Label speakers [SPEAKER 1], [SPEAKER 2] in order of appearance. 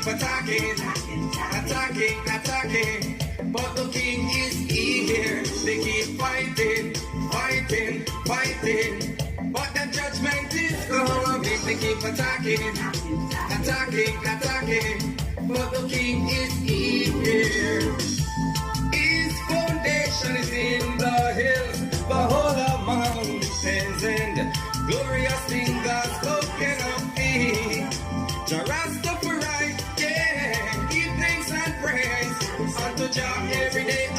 [SPEAKER 1] keep attacking, attacking, attacking. But the king is here. They keep fighting, fighting, fighting. But the judgment is coming. They keep attacking, attacking, attacking. But the king is here. His foundation is in the hills, the whole of mountains, and glorious things are spoken of thee. Rastafari, yeah, give thanks and praise unto Jah every day.